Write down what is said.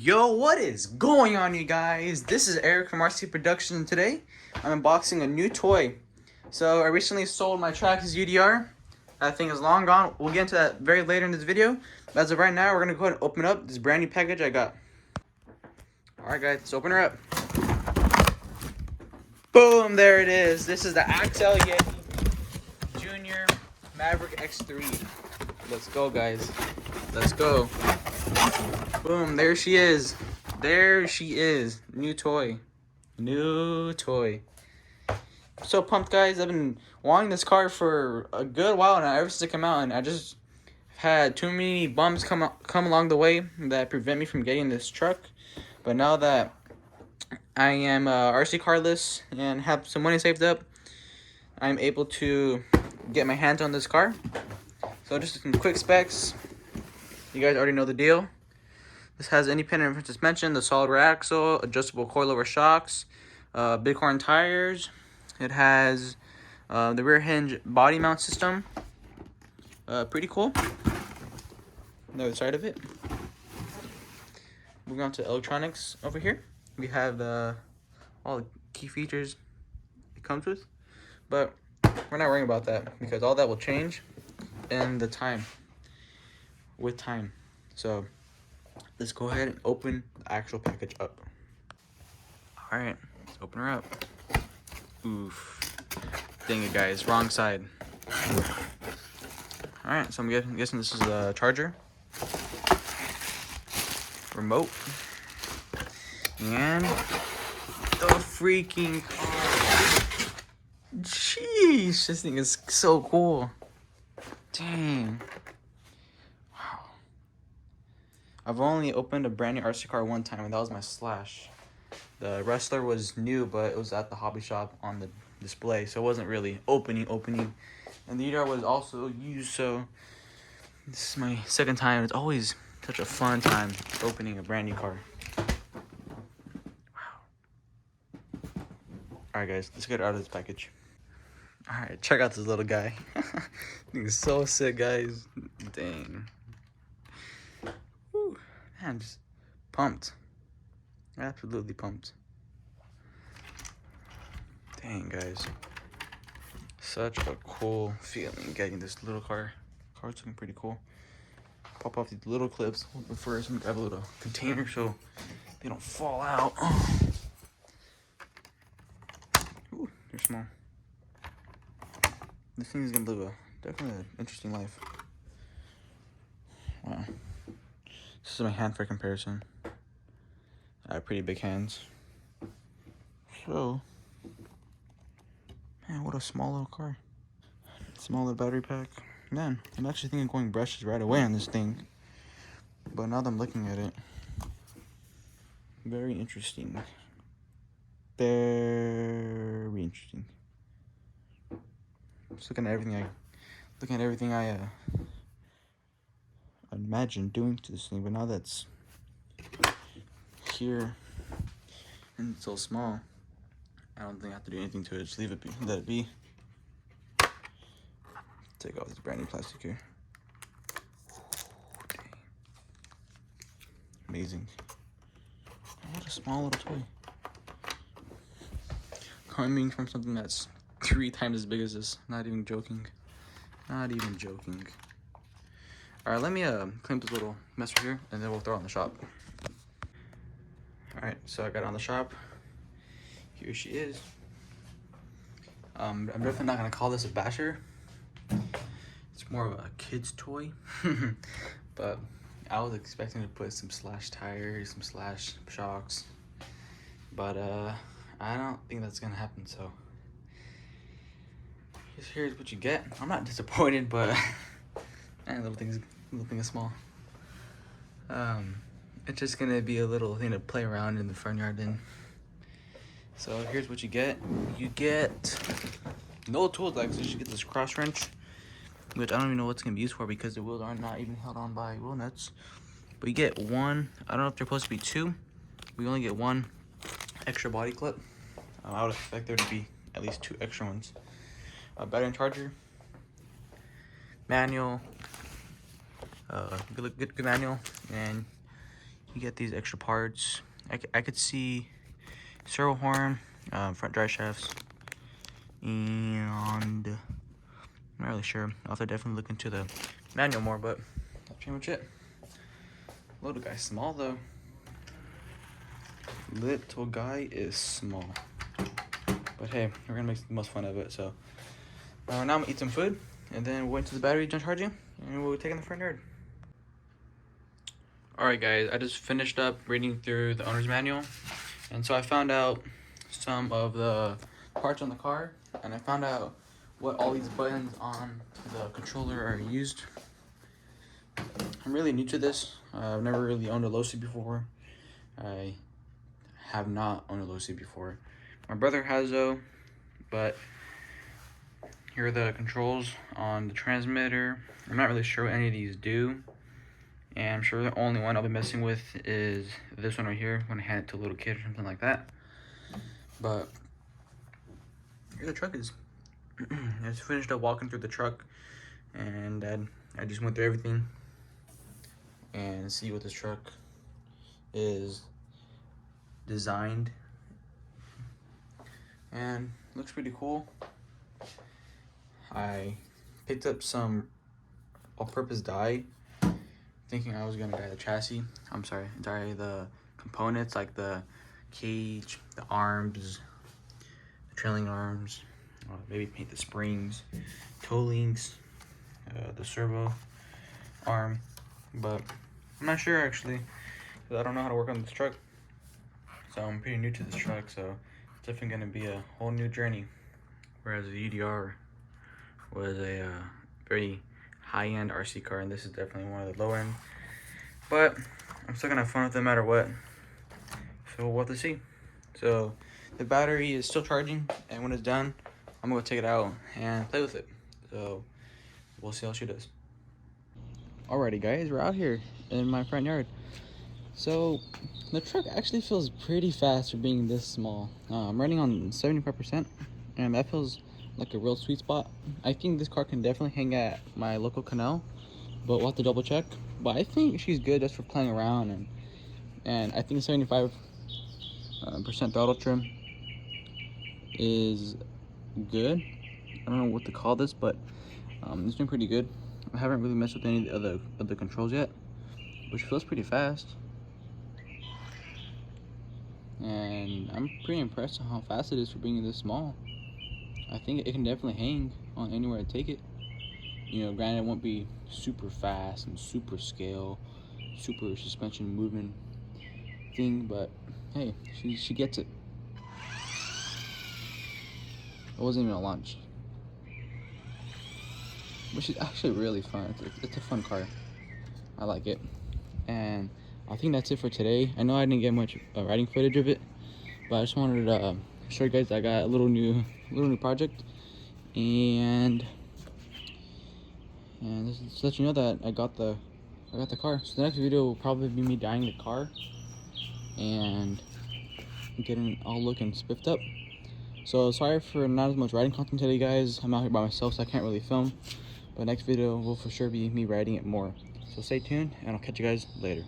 Yo, what is going on, you guys? This is Eric from RC Production. Today, I'm unboxing a new toy. So, I recently sold my Trax UDR. That thing is long gone. We'll get into that very later in this video. But as of right now, we're going to go ahead and open up this brand new package I got. Alright, guys, let's open her up. Boom, there it is. This is the Axial Yeti Junior Maverick X3. Let's go, guys. Let's go. Boom, there she is. There she is. New toy. New toy. I'm so pumped, guys. I've been wanting this car for a good while now, ever since it came out, and I just had too many bumps come along the way that prevent me from getting this truck. But now that I am RC carless and have some money saved up, I'm able to get my hands on this car. So just some quick specs. You guys already know the deal. This has independent suspension, the solid rear axle, adjustable coilover shocks, bighorn tires. It has the rear hinge body mount system. Pretty cool. The other side of it. Moving on to electronics over here. We have all the key features it comes with. But we're not worrying about that because all that will change in the time. With time. So let's go ahead and open the actual package up. Alright, let's open her up. Oof. Dang it, guys, wrong side. Alright, so I'm guessing this is the charger. Remote. And the freaking car. Jeez, this thing is so cool. Dang. I've only opened a brand new RC car one time, and that was my Slash. The Wrestler was new, but it was at the hobby shop on the display, so it wasn't really opening. And the UDR was also used, so this is my second time. It's always such a fun time opening a brand new car. Wow. Alright, guys, let's get out of this package. Alright, check out this little guy. He's so sick, guys. Dang. I'm just pumped. Absolutely pumped. Dang, guys. Such a cool feeling getting this little car. Car's looking pretty cool. Pop off these little clips. But first, I'm gonna grab a little container so they don't fall out. Ooh, they're small. This thing is gonna live definitely an interesting life. Wow. This is my hand for comparison. I have pretty big hands. So, man, what a small little car. Small little battery pack. Man, I'm actually thinking of going brushes right away on this thing. But now that I'm looking at it, very interesting. Very interesting. Just looking at everything I imagine doing to this thing, but now that's here and it's so small, I don't think I have to do anything to it. Just leave it be, let it be. Take off this brand new plastic here. Dang. Amazing. What a small little toy. Coming from something that's 3 times as big as this. Not even joking. Not even joking. Alright, let me clean this little mess right here, and then we'll throw it on the shop. Alright, so I got it on the shop. Here she is. I'm definitely not going to call this a basher. It's more of a kid's toy. But I was expecting to put some Slash tires, some Slash shocks. But I don't think that's going to happen, so here's what you get. I'm not disappointed, but and little thing is small. It's just gonna be a little thing to play around in the front yard in. So here's what you get. You get no tools, like, so you get this cross wrench, which I don't even know what's gonna be used for because the wheels are not even held on by wheel nuts. But you get one. I don't know if they're supposed to be 2. We only get 1 extra body clip. I would expect there to be at least 2 extra ones. A battery and charger, manual, good manual, and You get these extra parts. I could see servo horn, front drive shafts, and I'm not really sure. I'll have to definitely look into the manual more, but that's pretty much it. Little guy's small though. Little guy is small. But hey, we're gonna make the most fun of it. So now I'm gonna eat some food, and then we'll wait to the battery done charging, and we'll take in the front yard. Alright guys, I just finished up reading through the owner's manual, and so I found out some of the parts on the car, and I found out what all these buttons on the controller are used. I'm really new to this. I've never really owned a low-C before. I have not owned a low-C before. My brother has though, but here are the controls on the transmitter. I'm not really sure what any of these do. And I'm sure the only one I'll be messing with is this one right here when I hand it to a little kid or something like that. But here the truck is. I just finished up walking through the truck, and I just went through everything and see what this truck is designed, and looks pretty cool. I picked up some all-purpose dye, thinking I was gonna dye the chassis. I'm sorry, dye the components like the cage, the arms, the trailing arms, maybe paint the springs, toe links, the servo arm, but I'm not sure actually, because I don't know how to work on this truck. So I'm pretty new to this truck, so it's definitely gonna be a whole new journey. Whereas the UDR was a very high-end RC car, and this is definitely one of the low-end. But I'm still gonna have fun with it no matter what. So we'll have to see. So the battery is still charging, and when it's done, I'm gonna take it out and play with it. So we'll see how she does. Alrighty guys, we're out here in my front yard. So the truck actually feels pretty fast for being this small. I'm running on 75%, and that feels like a real sweet spot. I think this car can definitely hang at my local canal, but we'll have to double check. But I think she's good just for playing around, and I think 75% throttle trim is good. I don't know what to call this, but it's been pretty good. I haven't really messed with any of the other controls yet, which feels pretty fast. And I'm pretty impressed on how fast it is for being this small. I think it can definitely hang on anywhere I take it. You know, granted it won't be super fast and super scale, super suspension movement thing, but hey, she gets it. It wasn't even a launch. Which is actually really fun. It's a fun car. I like it. And I think that's it for today. I know I didn't get much riding footage of it, but I just wanted to show you guys I got a little new project, and just to let you know that I got the car. So the next video will probably be me dyeing the car and getting it all looking spiffed up. So sorry for not as much riding content today, guys. I'm out here by myself, so I can't really film. But next video will for sure be me riding it more. So stay tuned, and I'll catch you guys later.